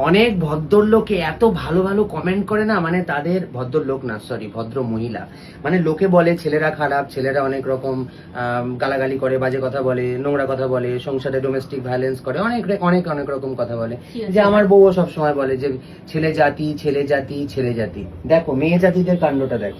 অনেক ভদ্রলোকে এত ভালো ভালো কমেন্ট করে না, মানে তাদের ভদ্রলোক না, সরি ভদ্র মহিলা, মানে লোকে বলে ছেলেরা খারাপ, ছেলেরা অনেক রকম গালাগালি করে, বাজে কথা বলে, নোংরা কথা বলে, সংসারে ডোমেস্টিক ভায়োলেন্স করে, অনেক অনেক অনেক রকম কথা বলে। যে আমার বউও সবসময় বলে যে ছেলে জাতি ছেলে জাতি ছেলে জাতি। দেখো মেয়ে জাতিদের কাণ্ডটা দেখো।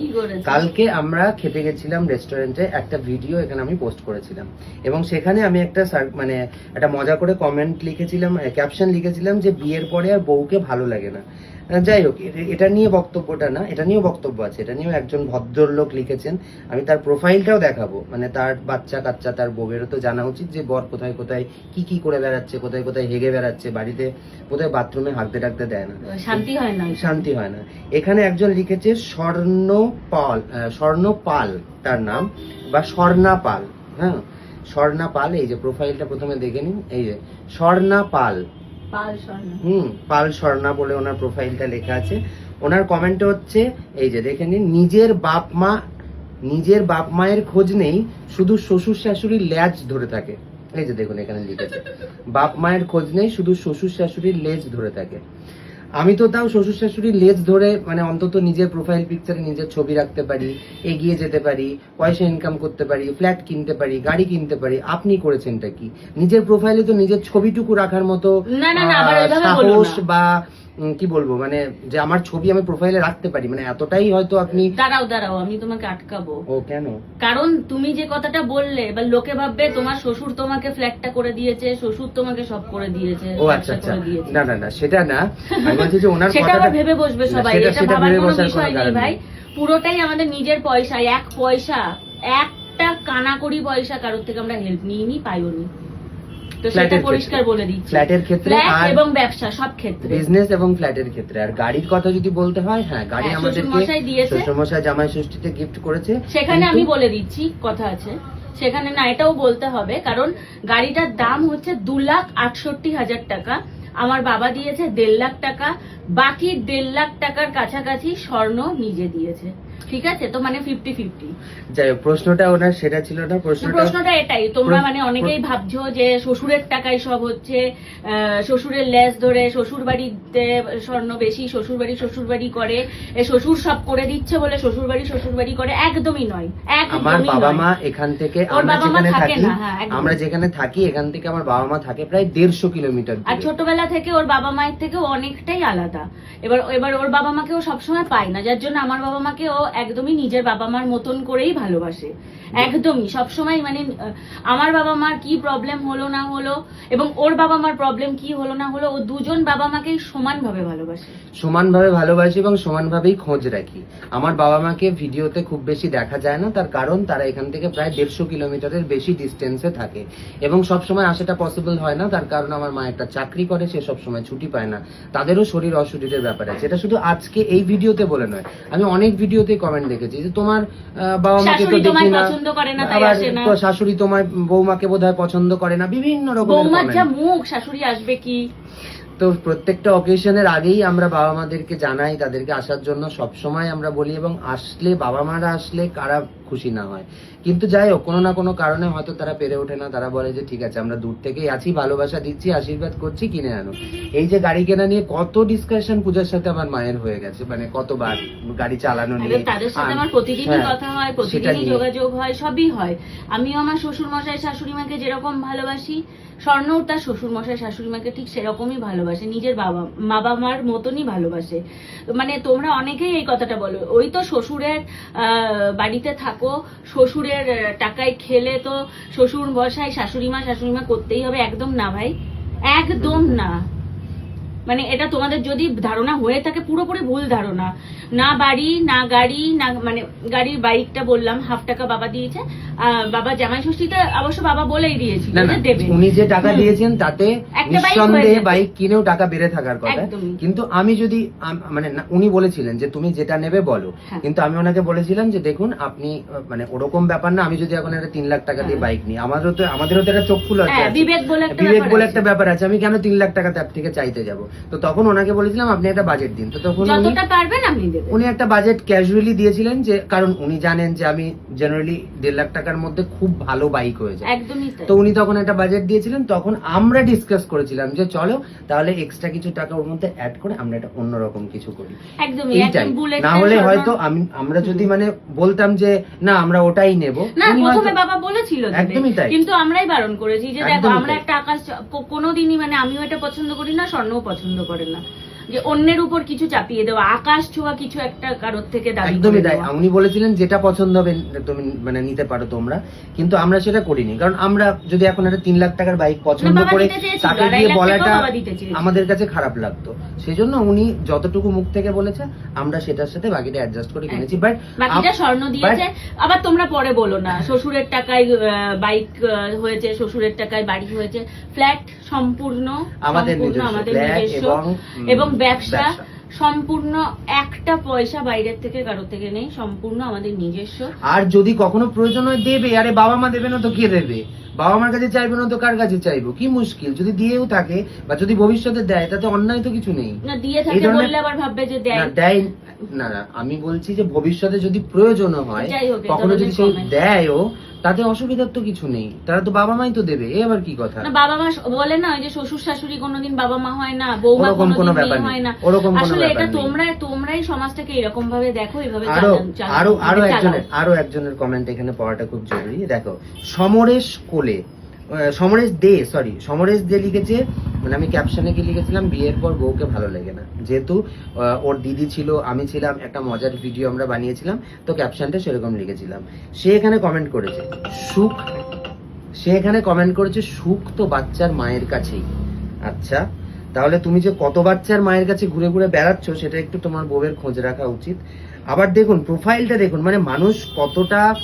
কালকে আমরা খেতে গেছিলাম রেস্টুরেন্টে, একটা ভিডিও এখানে আমি পোস্ট করেছিলাম এবং সেখানে আমি একটা মানে একটা মজা করে কমেন্ট লিখেছিলাম, ক্যাপশন লিখেছিলাম যে বিয়ের পরে আর বউকে ভালো লাগে না। যাই হোক, এটা নিয়ে বক্তব্যটা না, এটা নিয়েও বক্তব্য আছে, এটা নিয়েও একজন ভদ্রলোক লিখেছেন। আমি তার প্রোফাইলটাও দেখাবো, মানে তার বাচ্চা কাচ্চা, তার বউয়েরও তো জানা উচিত যে বর কোথায় কোথায় কি করে বেড়াচ্ছে, কোথায় কোথায় হেগে বেড়াচ্ছে, বাড়িতে কোথায় বাথরুমে হাঁকতে ডাকতে দেয় না, শান্তি হয় না, শান্তি হয় না। এখানে একজন লিখেছে স্বর্ণপাল তার নাম, বা স্বর্ণা পাল। হ্যাঁ, স্বর্ণা পাল, এই যে প্রোফাইলটা প্রথমে দেখে নিন, এই যে স্বর্ণা পাল, পাল স্বর্ণা বলে ওনার প্রোফাইলটা লেখা আছে। ওনার কমেন্ট হচ্ছে এই যে দেখে নিন, নিজের বাপ মায়ের খোঁজ নেই, শুধু শ্বশুর শাশুড়ির লেজ ধরে থাকে। এই যে দেখুন এখানে লিখেছে, বাপ মায়ের খোঁজ নেই, শুধু শ্বশুর শাশুড়ির লেজ ধরে থাকে। আমি তো তাও শ্বশুর শাশুড়ির লেজ ধরে মানে অন্তত নিজের প্রোফাইল পিকচারে নিজের ছবি রাখতে পারি, এগিয়ে যেতে পারি, পয়সা ইনকাম করতে পারি, ফ্ল্যাট কিনতে পারি, গাড়ি কিনতে পারি। আপনি করেছেনটা কি? নিজের প্রোফাইলে তো নিজের ছবিটুকু রাখার মতো সাহস বা কি বলবো, মানে যে আমার ছবি আমি প্রোফাইলে রাখতে পারি, মানে এতটাই হয়তো আপনি। দাঁড়াও আমি তোমাকে আটকাবো। ও কেন? কারণ তুমি যে কথাটা বললে, এবার লোকে ভাববে তোমার শ্বশুর তোমাকে ফ্ল্যাটটা করে দিয়েছে, শ্বশুর তোমাকে সব করে দিয়েছে। ও আচ্ছা, না সেটা না, আমি বলছি যে ওনার সেটা আবার ভেবে বসবে সবাই, এটা ভাবার কোনো বিষয় নেই ভাই। পুরোটাই আমাদের নিজের পয়সা, এক পয়সা, একটা কানাকড়ি পয়সা কারোর থেকে আমরা হেল্প নিইনি, পাইওনি। তো সেটা পরিষ্কার বলে দিচ্ছি, ফ্ল্যাটের ক্ষেত্রে এবং ব্যবসা সব ক্ষেত্রে, বিজনেস এবং ফ্ল্যাটের ক্ষেত্রে। আর গাড়ির কথা যদি বলতে হয়, হ্যাঁ গাড়ি আমাদেরকে শ্বশুরমশাই জামাই ষষ্ঠীতে গিফট করেছে, সেখানে আমি বলে দিচ্ছি কথা আছে সেখানে, না এটাও বলতে হবে, কারণ গাড়িটার দাম হচ্ছে 2,68,000 টাকা, আমার বাবা দিয়েছে 1.5 লাখ টাকা, বাকি 1.5 লাখ টাকার কাছাকাছি স্বর্ণ নিজে দিয়েছে। ঠিক আছে, তো মানে 50-50। যাই হোক, প্রশ্নটা ওনার সেটা ছিল না, প্রশ্নটা এটাই, তোমরা মানে অনেকেই ভাবছো যে শ্বশুরের টাকায় সব হচ্ছে, শ্বশুরের লেজ ধরে, শ্বশুর বাড়িতে স্বর্ণ বেশি, শ্বশুর বাড়ি করে, শ্বশুর সব করে দিচ্ছে বলে শ্বশুর বাড়ি করে। একদমই নয়, আমার বাবা মা এখান থেকে, আমরা যেখানে থাকি এখান থেকে আমার বাবা মা থাকে প্রায় 150 কিলোমিটার, আর ছোটবেলা থেকে ওর বাবা মায়ের থেকে অনেকটাই আলাদা। এবার ওর বাবা মাকে ও সবসময় পায় না, যার জন্য আমার বাবা মাকে ও একদমই নিজের বাবা মার মতন করেই ভালোবাসে, একদমই সবসময়। মানে আমার বাবা মার কি প্রবলেম হলো না হলো এবং ওর বাবা মার প্রবলেম কি হলো না হলো, ও দুজন বাবা মাকেই সমানভাবে ভালোবাসে এবং সমানভাবেই খোঁজ রাখি। আমার বাবা মাকে ভিডিওতে খুব বেশি দেখা যায় না, তার কারণ তারা এখান থেকে প্রায় 150 কিলোমিটারের বেশি ডিস্টেন্সে থাকে এবং সবসময় আসাটা পসিবল হয় না, তার কারণ আমার মা একটা চাকরি করে, সে সবসময় ছুটি পায় না, তাদেরও শরীর অসুবিধার ব্যাপার আছে। এটা শুধু আজকে এই ভিডিওতে বলে নয়, আমি অনেক ভিডিওতে কমেন্ট দেখেছি যে তোমার বাবা মাকে তো দেখি না, আবার শাশুড়ি তোমার বৌমাকে বোধহয় পছন্দ করে না, বিভিন্ন রকমের মুখ শাশুড়ি আসবে কি। তো প্রত্যেকটা অকেশনের আগেই আমরা বাবা মাদেরকে জানাই, তাদেরকে আসার জন্য সব সময় আমরা বলি, এবং আসলে বাবা মারা আসলে কারা খুশি না হয়। কিন্তু যাই হোক, কোনো না কোনো কারণে হয়তো তারা পেরে ওঠে না, তারা বলে যে ঠিক আছে আমরা দূর থেকেই আছি, ভালোবাসা দিচ্ছি, আশীর্বাদ করছি, কিনে আনো। এই যে গাড়ি কেনা নিয়ে কত ডিসকাশন পূজার সাথে আমার মায়ের হয়ে গেছে, মানে কতবার গাড়ি চালানো নিয়ে, তাদের সাথে আমার প্রতিদিনই কথা হয়, প্রতিদিনই যোগাযোগ হয়, সবই হয়। আমিও আমার শ্বশুর মশাই শাশুড়ি মাকে যেরকম ভালোবাসি, স্বর্ণও তার শ্বশুর মশাই শাশুড়ি মাকে ঠিক সেরকমই ভালোবাসে, নিজের বাবা মার মতনই ভালোবাসে। মানে তোমরা অনেকেই এই কথাটা বলো, ওই তো শ্বশুরের বাড়িতে থাকো, শ্বশুরের টাকায় খেলে তো শ্বশুর মশাই শাশুড়ি মা করতেই হবে। একদম না ভাই, একদম না। মানে এটা তোমাদের যদি ধারণা হয়ে থাকে, পুরোপুরি ভুল ধারণা। না বাড়ি, না গাড়ি, না মানে গাড়ির বাইকটা বললাম 1/2 টাকা বাবা দিয়েছে, বাবা জামাই ষষ্ঠীতে অবশ্য বাবা বলেই দিয়েছিল যে দেবে। উনি যে টাকা দিয়েছেন তাতে নিঃসন্দেহে বাইক কিনেও টাকা বেড়ে থাকার কথা, কিন্তু আমি যদি মানে উনি বলেছিলেন যে তুমি যেটা নেবে বলো, কিন্তু আমি ওনাকে বলেছিলাম যে দেখুন আপনি মানে ওরকম ব্যাপার না, আমি যদি এখন একটা 3 লাখ টাকা দিয়ে বাইক নিই, আমাদেরও তো একটা চোখ ফুল আছে, বিবেক বলে একটা ব্যাপার আছে, আমি কেন 3 লাখ টাকা তার থেকে চাইতে যাবো। তো তখন ওনাকে বলেছিলাম আপনি একটা বাজেট দিন, তো তখন যতটা পারবেন আপনি দেবেন। উনি একটা বাজেট ক্যাজুয়ালি দিয়েছিলেন, যে কারণ উনি জানেন যে আমি জেনারেলি 1.5 লাখ টাকার মধ্যে খুব ভালো বাইক হয়ে যায়। একদমই তাই। তো উনি তখন একটা বাজেট দিয়েছিলেন, তখন আমরা ডিসকাস করেছিলাম যে চলো তাহলে এক্সট্রা কিছু টাকা ওর মধ্যে অ্যাড করে আমরা এটা অন্যরকম কিছু করি। একদমই, এইটাই। একদম বুলেট না হলে হয়তো আমরা যদি মানে বলতাম যে না আমরা ওটাই নেব, না, উনি প্রথমে হয়তো- বাবা বলেছিল দেবে, একদমই তাই। কিন্তু আমরাই বারণ করেছি যে দেখো একদমই আমরা তাই। একটা আকাশ কোনোদিনই মানে আমিও এটা পছন্দ করি না, স্বর্ণও পছন্দ করে না যে অন্যের উপর কিছু চাপিয়ে দেওয়া, আকাশ ছোঁয়া কিছু একটা কারোর থেকে দাবি একদমই করে তাই। দেওয়া। উনি বলেছিলেন যেটা পছন্দ হবে তুমি মানে নিতে পারো তোমরা, কিন্তু আমরা সেটা করিনি। কারণ আমরা যদি এখন একটা 3 লাখ টাকার বাইক পছন্দ বাবা করে দিতে চেয়েছিল, তাকে 2.5 দিয়ে লাখ বলাটা টাকাও বাবা দিতে চেয়েছিল। আমাদের কাছে খারাপ লাগতো, সেই জন্য উনি যতটুকু মুখ থেকে বলেছে আমরা সেটার সাথে বাকিটা অ্যাডজাস্ট করে কিনেছি। বাট বাকিটা স্বর্ণ দিয়েছে। আবার তোমরা পরে বলো না শ্বশুরের টাকায় বাইক হয়েছে, শ্বশুরের টাকায় বাড়ি হয়েছে, ফ্ল্যাট সম্পূর্ণ আমাদের আমাদের ফ্ল্যাট নিজস্ব এবং ব্যবসা সম্পূর্ণ একটা পয়সা বাইরের থেকে কারোর থেকে নেই, সম্পূর্ণ আমাদের নিজস্ব। আর যদি কখনো প্রয়োজন হয় দেবে, আরে বাবা মা দেবে না তো কে দেবে? বাবা মার কাছে চাইবে না তো কার কাছে চাইবো? কি মুশকিল, যদি দিয়েও থাকে বা যদি ভবিষ্যতে দেয় তাতে অন্যায় তো কিছু নেই। না দিয়ে এই থাকে ধরনের- বললে আবার ভাববে যে দেয়। না দেয় না, না আমি বলছি যে ভবিষ্যতে যদি প্রয়োজনও হয়, যাই হোক, এই কখনো যদি ধরনের সে comment। দেয়ও, তাতে অসুবিধার তো কিছু নেই, তারা তো বাবা মাই তো দেবে, এ আবার কি কথা? না বাবা মা বলে না ওই যে শ্বশুর শাশুড়ি কোনোদিন বাবা মা হয় না, বৌমা ওরকম কোনো কোনোদিন ব্যাপার মেয়ে নেই, হয় না। ওরকম কোনো আসলে ব্যাপার এটা নেই। তোমরাই সমাজটাকে এরকম ভাবে দেখো, এভাবে আরো একজনের কমেন্ট এখানে পড়াটা খুব জরুরি। দেখো, সমরেশ দে লিখেছে, মানে আমি ক্যাপশনে কি লিখেছিলাম, বিয়ের পর বউকে ভালো লাগে না, যেহেতু ওর দিদি ছিল, আমি ছিলাম, একটা মজার ভিডিও আমরা বানিয়েছিলাম, তো ক্যাপশনটা সেরকম লিখেছিলাম। সে এখানে কমেন্ট করেছে সুখ তো বাচ্চার মায়ের কাছেই। আচ্ছা, তাহলে তুমি যে কত বাচ্চার মায়ের কাছে ঘুরে ঘুরে বেড়াচ্ছ সেটা একটু তোমার বউয়ের খোঁজ রাখা উচিত। আবার দেখুন প্রোফাইলটা দেখুন, মানে মানুষ কতটা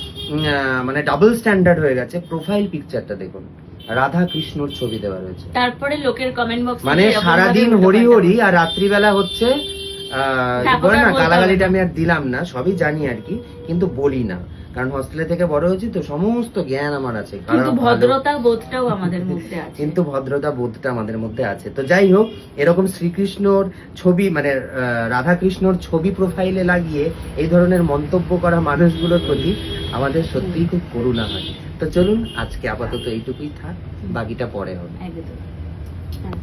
মানে ডাবল স্ট্যান্ডার্ড হয়ে গেছে। প্রোফাইল পিকচারটা দেখুন, রাধা কৃষ্ণর ছবি দেওয়া রয়েছে, তারপরে লোকের কমেন্ট বক্স মানে সারাদিন হরি হরি আর রাত্রিবেলা হচ্ছে বলে না, গালাগালিটা আমি আর দিলাম না, সবই জানি আর কি, কিন্তু বলি না, কারণ হস্টেলে থেকে বড় হয়েছি তো সমস্ত জ্ঞান আমার আছে। কিন্তু ভদ্রতা বোধটাও আমাদের মধ্যে আছে, কিন্তু ভদ্রতা বোধটা আমাদের মধ্যে আছে। তো যাই হোক, এরকম শ্রীকৃষ্ণর ছবি মানে রাধা কৃষ্ণর ছবি প্রোফাইলে লাগিয়ে এই ধরনের মন্তব্য করা মানুষগুলোর প্রতি আমাদের সত্যিই খুব করুণা হয়। তো চলুন আজকে আপাতত এইটুকুই থাক, বাকিটা পরে হবে। একদম।